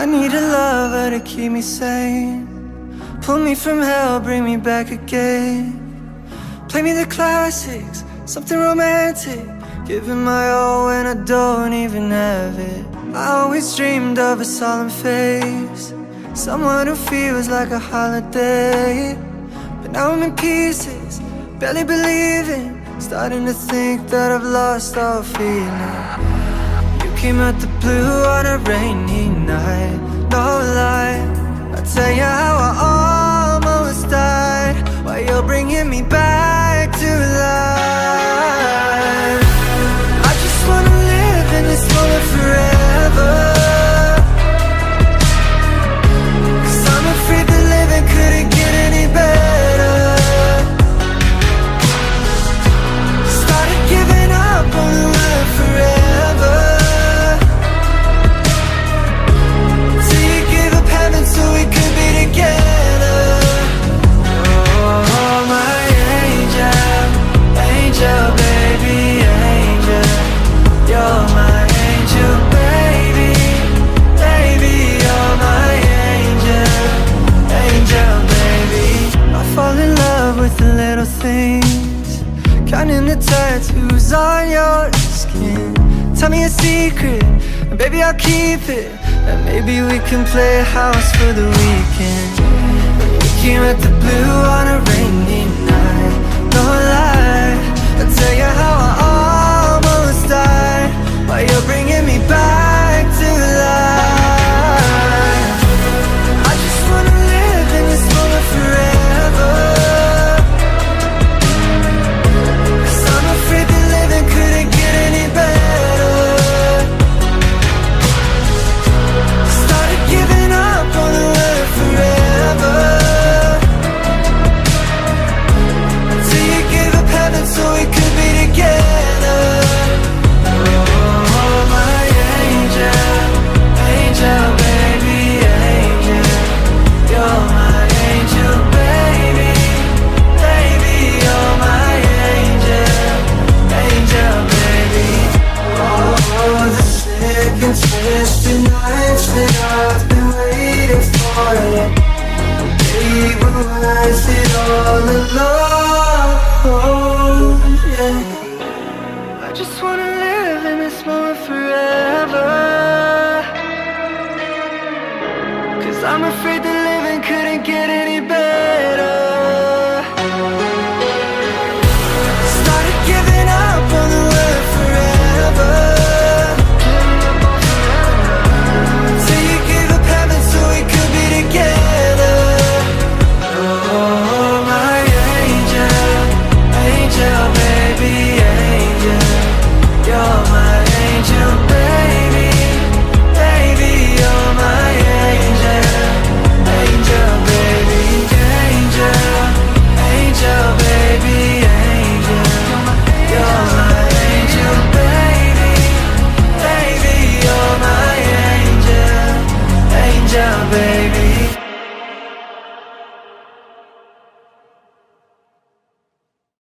I need a lover to keep me sane, pull me from hell, bring me back again. Play me the classics, something romantic, giving my all when I don't even have it. I always dreamed of a solemn face, someone who feels like a holiday. But now I'm in pieces, barely believing, starting to think that I've lost all feeling. You came out the blue on a rainy night, no lie, I'll tell you how I almost died, while you're bringing me back to life. I just wanna live in this moment forever, 'cause I'm afraid that living couldn't get any better. Started giving up on the word forever, till you gave up heaven so we could be together. Oh, my angel, angel, baby, angel. You're my angel, baby, baby. You're my angel, angel, baby. I fall in love with the little things, counting the tattoos on your skin. Tell me a secret, and baby I'll keep it, and maybe we can play house for the weekend. We came at the blue on a rainy night, no lie, I'll tell you how I